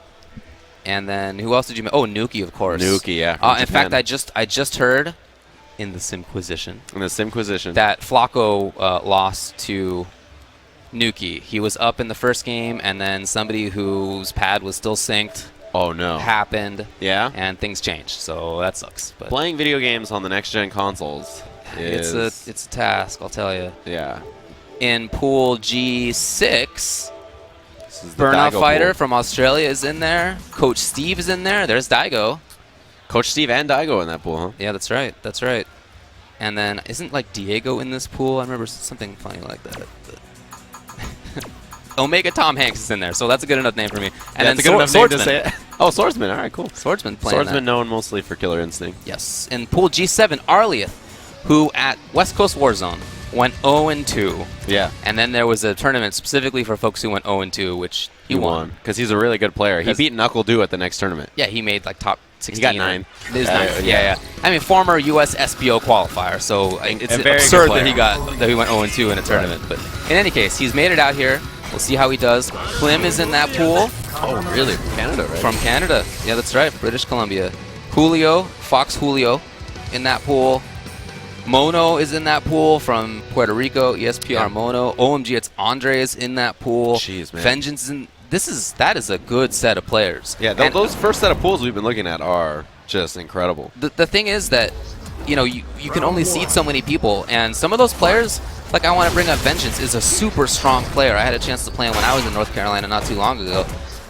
And then who else did you? Oh, Nuki, of course. Nuki, yeah. In fact, I just heard in the Simquisition. That Flacco lost to Nuki. He was up in the first game, and then somebody whose pad was still synced. Oh no! Happened. Yeah. And things changed, so that sucks. But playing video games on the next gen consoles is it's a task, I'll tell you. Yeah. In pool G6, Burnout Fighter from Australia is in there. Coach Steve is in there. There's Daigo. Coach Steve and Daigo in that pool, huh? Yeah, that's right. That's right. And then isn't like Diego in this pool? I remember something funny like that. Omega Tom Hanks is in there, so that's a good enough name for me. And then that's a good enough name to say it. Oh, Swordsman. All right, cool. Swordsman playing Swordsman known mostly for Killer Instinct. Yes. In pool G7, Arlieth, who at West Coast Warzone went 0-2. Yeah. And then there was a tournament specifically for folks who went 0-2, which he won. Because he's a really good player. He beat Knuckle Dew at the next tournament. Yeah, he made like top 16. He got 9. Yeah. I mean, former U.S. SBO qualifier, so it's absurd that he went 0-2 in a tournament. But in any case, he's made it out here. We'll see how he does. Klim is in that pool. Oh, really? From Canada, right? From Canada. Yeah, that's right. British Columbia. Julio, Fox Julio in that pool. Mono is in that pool from Puerto Rico. ESPR Mono. OMG, it's Andres in that pool. Jeez, man. Vengeance is in. That is a good set of players. Yeah, those first set of pools we've been looking at are just incredible. The thing is that, you know, you can only seed so many people, and some of those players, like I want to bring up Vengeance, is a super strong player. I had a chance to play him when I was in North Carolina not too long ago.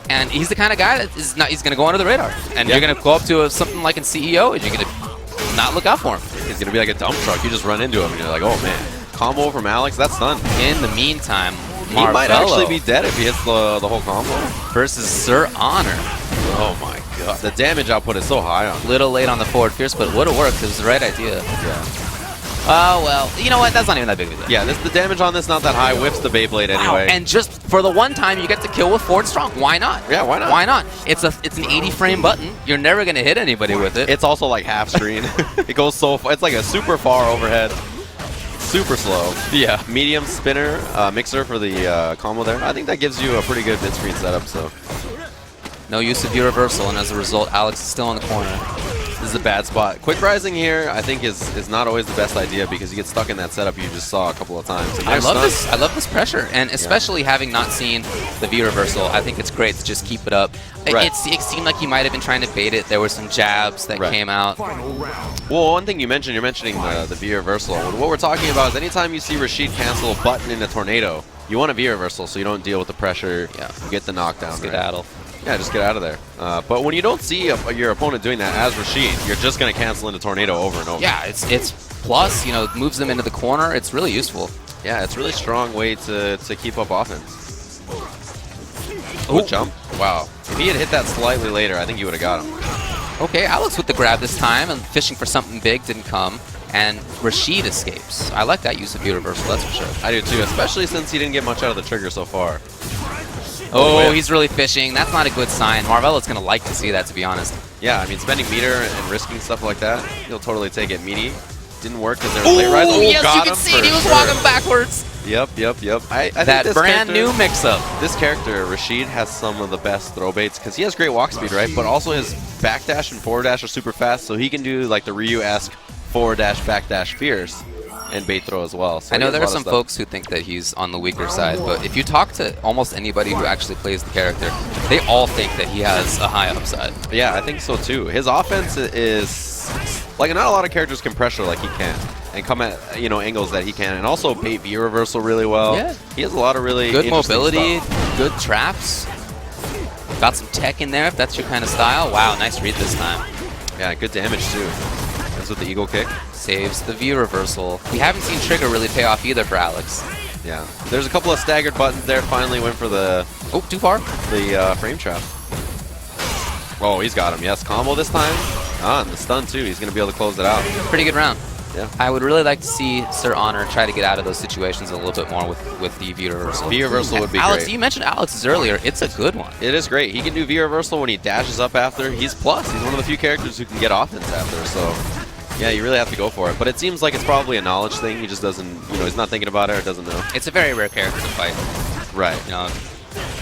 And he's the kind of guy that is not, he's going to go under the radar. And you're going to go up to something like in CEO, and you're going to not look out for him. He's going to be like a dump truck. You just run into him, and you're like, oh, man. Combo from Alex, that's done. In the meantime, he might actually be dead if he hits the whole combo. Versus Sir Honor. Oh, my God. The damage output is so high on him. Little late on the forward fierce, but would have worked. It was the right idea. Yeah. Oh, well, you know what? That's not even that big of a deal. Yeah, the damage on this not that high. Whiffs the Beyblade anyway. And just for the one time you get to kill with forward strong, why not? Yeah, why not? Why not? It's an 80 frame button. You're never going to hit anybody with it. It's also like half screen. It goes so far. It's like a super far overhead. Super slow. Yeah. Medium spinner mixer for the combo there. I think that gives you a pretty good mid-screen setup. So no use of reversal, and as a result, Alex is still in the corner. This is a bad spot. Quick rising here, I think, is not always the best idea because you get stuck in that setup you just saw a couple of times. I love this pressure, and especially having not seen the V reversal, I think it's great to just keep it up. Right. It seemed like he might have been trying to bait it. There were some jabs that came out. Well, one thing you're mentioning the V reversal. What we're talking about is anytime you see Rashid cancel a button in a tornado, you want a V reversal so you don't deal with the pressure. Yeah. You get the knockdown. Skedaddle. Yeah, just get out of there. But when you don't see your opponent doing that as Rashid, you're just going to cancel into tornado over and over. Yeah, it's plus, you know, it moves them into the corner. It's really useful. Yeah, it's a really strong way to keep up offense. Good jump. Wow. If he had hit that slightly later, I think he would have got him. Okay, Alex with the grab this time, and fishing for something big didn't come. And Rashid escapes. I like that use of V-reversal, that's for sure. I do too, especially since he didn't get much out of the trigger so far. Oh, he's really fishing. That's not a good sign. Marvella's going to like to see that, to be honest. Yeah, I mean, spending meter and risking stuff like that, he'll totally take it. Meaty didn't work because there was late rise. Oh, yes, got you can him see it. for He was sure. walking backwards. Yep. I think That this brand character- new mix-up. This character, Rashid, has some of the best throw baits because he has great walk speed, right? But also his backdash and forward dash are super fast, so he can do like the Ryu-esque forward dash, backdash fierce and bait throw as well. So I know he has there a are lot of some stuff. folks who think that he's on the weaker side, but if you talk to almost anybody who actually plays the character, they all think that he has a high upside. Yeah, I think so too. His offense is like not a lot of characters can pressure like he can and come at angles that he can, and also bait V reversal really well. Yeah. He has a lot of really Good interesting mobility, stuff. good traps. Got some tech in there if that's your kind of style. Wow, nice read this time. Yeah, good damage too. Ends with the eagle kick. Saves the V reversal. We haven't seen trigger really pay off either for Alex. Yeah, there's a couple of staggered buttons there. Finally went for the Too far. frame trap. Oh, he's got him. Yes, combo this time. And the stun too. He's gonna be able to close it out. Pretty good round. Yeah. I would really like to see Sir Honor try to get out of those situations a little bit more with the V reversal. V reversal would be Alex, great. you mentioned Alex's earlier. It's a good one. It is great. He can do V reversal when he dashes up after. He's plus. He's one of the few characters who can get offense after. So, yeah, you really have to go for it. But it seems like it's probably a knowledge thing. He just doesn't, he's not thinking about it or doesn't know. It's a very rare character to fight. Right.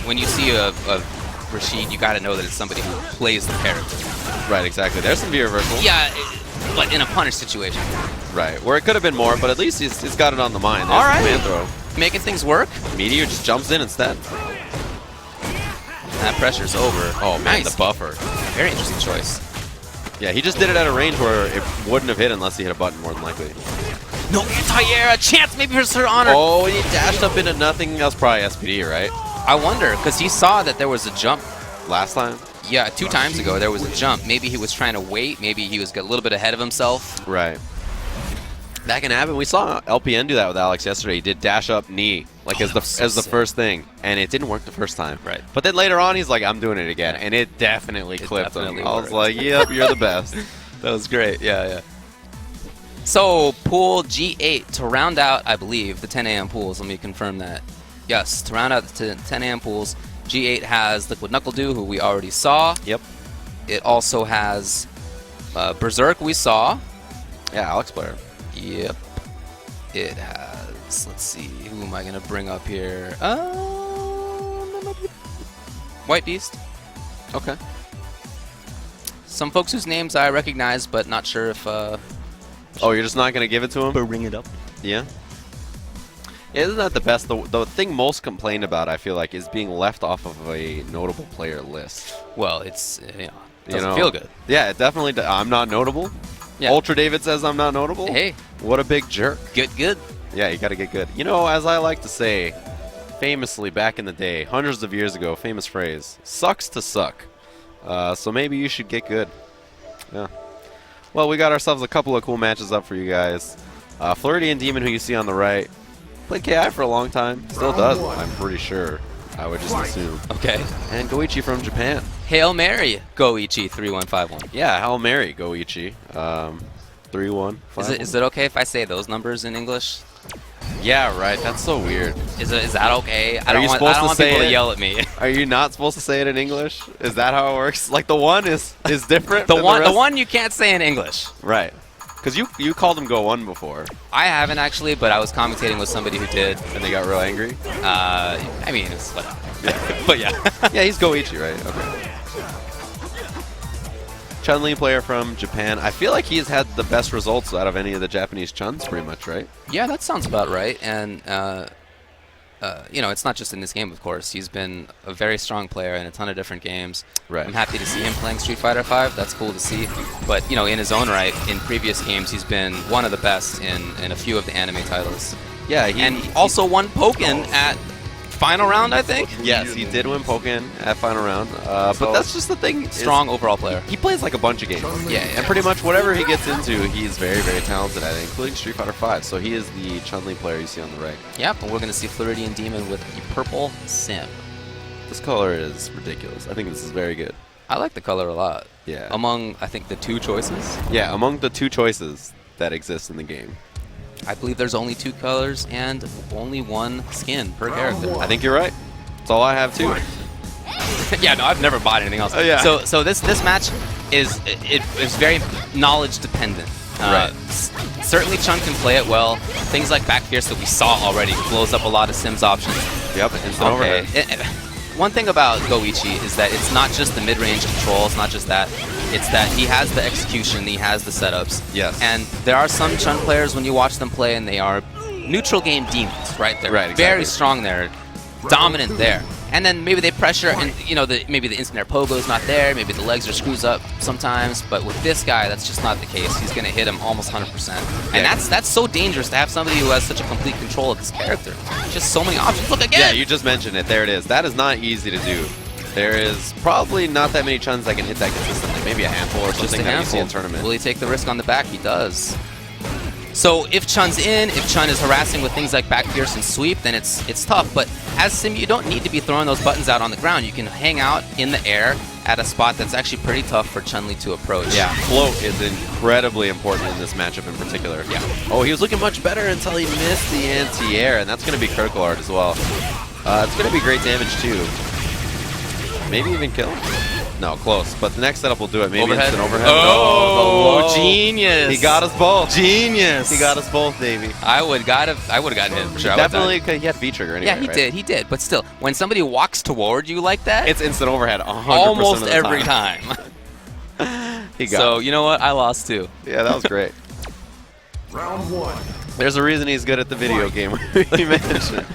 When you see a Rashid, you got to know that it's somebody who plays the character. Right, exactly. There's some V reversal. Yeah, but in a punish situation. Right, where it could have been more, but at least he's got it on the mind. There's All right. the command throw. Making things work. Meteor just jumps in instead. That pressure's over. Oh, man, Nice. the buffer. Very interesting choice. Yeah, he just did it at a range where it wouldn't have hit unless he hit a button, more than likely. No anti-air. A chance maybe for Sir Honor. Oh, and he dashed up into nothing. That was probably SPD, right? I wonder, because he saw that there was a jump. Last time? Yeah, 2 times ago there was a jump. Maybe he was trying to wait. Maybe he was a little bit ahead of himself. Right. That can happen. We saw LPN do that with Alex yesterday. He did dash up knee, like as the first thing, and it didn't work the first time. Right. But then later on, he's like, "I'm doing it again," and it definitely clipped definitely him. I was worked. like, "Yep, you're the best." That was great. Yeah. So, pool G8 to round out, I believe, the 10 a.m. pools. Let me confirm that. Yes, to round out the 10 a.m. pools, G8 has Liquid Knuckle Dew, who we already saw. Yep. It also has Berserk, we saw. Yeah, Alex player. Yep. It has, let's see, who am I going to bring up here? White Beast. Okay. Some folks whose names I recognize, but not sure if... Oh, you're just not gonna give it to him? Bring it up. Yeah. Isn't that the best? The thing most complained about, I feel like, is being left off of a notable player list. Well, it's, doesn't feel good. Yeah, it definitely. I'm not notable. Yeah. Ultra David says I'm not notable. Hey. What a big jerk. Good. Yeah, you gotta get good. As I like to say, famously back in the day, hundreds of years ago, famous phrase, sucks to suck. So maybe you should get good. Yeah. Well, we got ourselves a couple of cool matches up for you guys. Floridian Demon, who you see on the right, played KI for a long time. Still does, I'm pretty sure. I would just assume. Okay. And Goichi from Japan. Hail Mary, Goichi 3151. Yeah, Hail Mary, Goichi. 3151. Is it okay if I say those numbers in English? Yeah, right. That's so weird. Is that okay? I Are don't you want supposed to people say to it? yell at me. Are you not supposed to say it in English? Is that how it works? Like the one is different. The than one rest? you can't say in English. Right. Because you called him Go One before, I haven't actually, but I was commentating with somebody who did. and they got real angry. I mean, it's whatever. But yeah. Yeah, he's Goichi, right? Okay. Chun-Li player from Japan. I feel like he's had the best results out of any of the Japanese Chuns, pretty much, right? Yeah, that sounds about right. And, it's not just in this game, of course. He's been a very strong player in a ton of different games. Right. I'm happy to see him playing Street Fighter V. That's cool to see. But, in his own right, in previous games, he's been one of the best in a few of the anime titles. Yeah, And also won Pokken at final round, I think. Yes, he did win Pokken at final round. But that's just the thing. Strong overall player. He plays like a bunch of games. Yeah. And pretty much whatever he gets into, he's very, very talented at it, including Street Fighter V. So he is the Chun-Li player you see on the right. Yep, and we're going to see Floridian Demon with the purple sim. This color is ridiculous. I think this is very good. I like the color a lot. Yeah. Among, I think, the 2 choices. Yeah, among the 2 choices that exist in the game. I believe there's only 2 colors and only 1 skin per character. I think you're right. That's all I have too. Yeah, no, I've never bought anything else. Yeah. So this match is very knowledge dependent. Right. Certainly Chun can play it well. Things like back fierce that we saw already blows up a lot of Sims options. Yep, instant overhead. One thing about Goichi is that it's not just the mid-range control, it's not just that. It's that he has the execution, he has the setups. Yes. And there are some Chun players when you watch them play and they are neutral game demons, right? They're Right, exactly. very strong there, dominant there. And then maybe they pressure, and you know, maybe the instant air pogo is not there, maybe the legs are screws up sometimes, but with this guy, that's just not the case. He's going to hit him almost 100%. And that's so dangerous to have somebody who has such a complete control of this character. Just so many options. Look again! Yeah, you just mentioned it. There it is. That is not easy to do. There is probably not that many Chuns that can hit that consistently. Maybe a handful or something that you see in tournament. Will he take the risk on the back? He does. So if Chun's in, if Chun is harassing with things like back fierce and sweep, then it's tough. But as Sim, you don't need to be throwing those buttons out on the ground. You can hang out in the air at a spot that's actually pretty tough for Chun-Li to approach. Yeah, float is incredibly important in this matchup in particular. Yeah. Oh, he was looking much better until he missed the anti-air, and that's going to be critical art as well. It's going to be great damage too. Maybe even kill? No, close. But the next setup will do it. Maybe Overhead. instant overhead. Oh, No, genius! He got us both. Genius! He got us both, baby. I would have gotten hit for sure. Definitely, he had V-trigger anyway, Yeah, he did. But still, when somebody walks toward you like that, It's instant overhead 100% almost of the every time. time. He got So, it. you know what? I lost too. Yeah, that was great. Round 1. There's a reason he's good at the video game. He mentioned.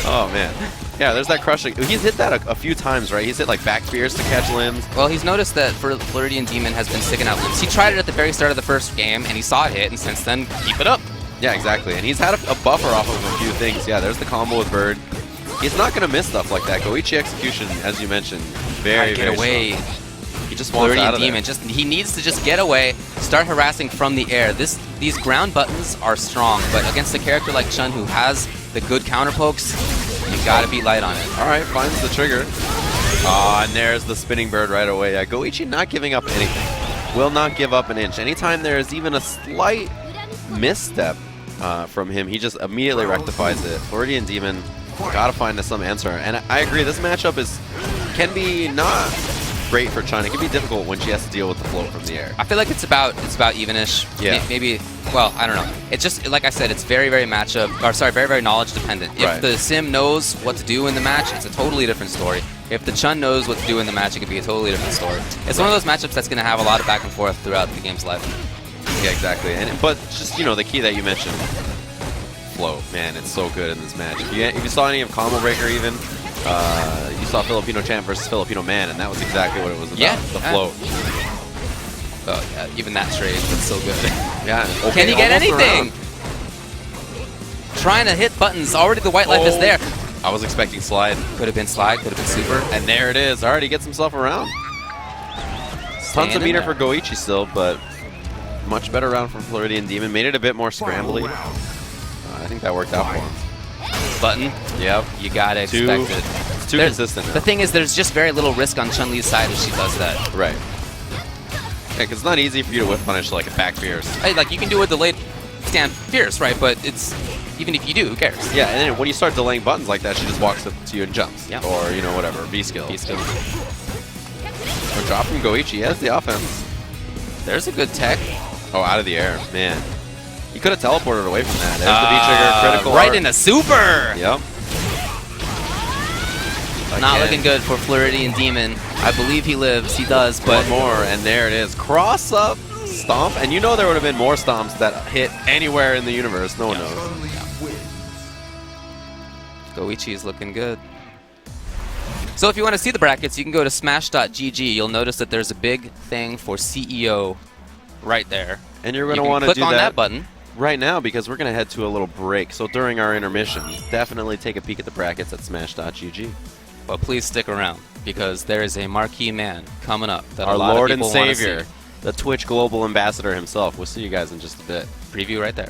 Oh man, yeah. There's that crushing. He's hit that a few times, right? He's hit like back fierce to catch limbs. Well, he's noticed that Floridian Demon has been sticking out limbs. He tried it at the very start of the first game, and he saw it hit, and since then, keep it up. Yeah, exactly. And he's had a buffer off of a few things. Yeah, there's the combo with Bird. He's not going to miss stuff like that. Goichi execution, as you mentioned, very, Get very away. strong. He just wants Floridian out of Demon. there. He needs to just get away, start harassing from the air. These ground buttons are strong, but against a character like Chun who has the good counter pokes, you gotta be light on it. All right, finds the trigger. And there's the spinning bird right away. Yeah, Goichi not giving up anything. Will not give up an inch. Anytime there is even a slight misstep from him, he just immediately rectifies it. Floridian Demon, gotta find some answer. And I agree, this matchup can be not great for Chun. It can be difficult when she has to deal with the float from the air. I feel like it's about evenish. Yeah. Maybe. Well, I don't know. It's just like I said. It's very very very knowledge dependent. If Right. the Sim knows what to do in the match, it's a totally different story. If the Chun knows what to do in the match, it could be a totally different story. It's one of those matchups that's going to have a lot of back and forth throughout the game's life. Yeah, exactly. But just, you know, the key that you mentioned, float. Man, it's so good in this match. If you saw any of Combo Breaker even, you saw Filipino Champ versus Filipino Man, and that was exactly what it was about. Yeah. The float. Oh yeah, even that trade was so good. Yeah. Can he get almost anything? around. Trying to hit buttons. Already the white life is there. I was expecting slide. Could have been slide. Could have been super. And there it is. Already gets himself around. Tons of meter for Goichi still, but much better round from Floridian Demon. Made it a bit more scrambly. I think that worked out for him. Button. Yep. You gotta expect it. It's too consistent now. The thing is, there's just very little risk on Chun-Li's side if she does that. Right. Yeah, because it's not easy for you to whip punish like a back fierce. Hey, like you can do a delayed stand fierce, right? But it's even if you do, who cares? Yeah, and then when you start delaying buttons like that, she just walks up to you and jumps. Yeah. Or, you know, whatever, V-skill. V-skill. A drop from Goichi. He has the offense. There's a good tech. Oh, out of the air. Man. He could have teleported away from that. There's the V-trigger, critical right art. into super! Yep. Not Again. looking good for Floridian Demon. I believe he lives. He does, but One more, and there it is. Cross up, stomp, and you know there would have been more stomps that hit anywhere in the universe. No one knows. Goichi is looking good. So if you want to see the brackets, you can go to smash.gg. You'll notice that there's a big thing for CEO right there. And you're You going to can want to click do on that that button. right now because we're going to head to a little break. So during our intermission, definitely take a peek at the brackets at smash.gg. But please stick around because there is a marquee man coming up that Our a lot Lord of and people wanna Savior, see. the Twitch Global Ambassador himself. We'll see you guys in just a bit. Preview right there.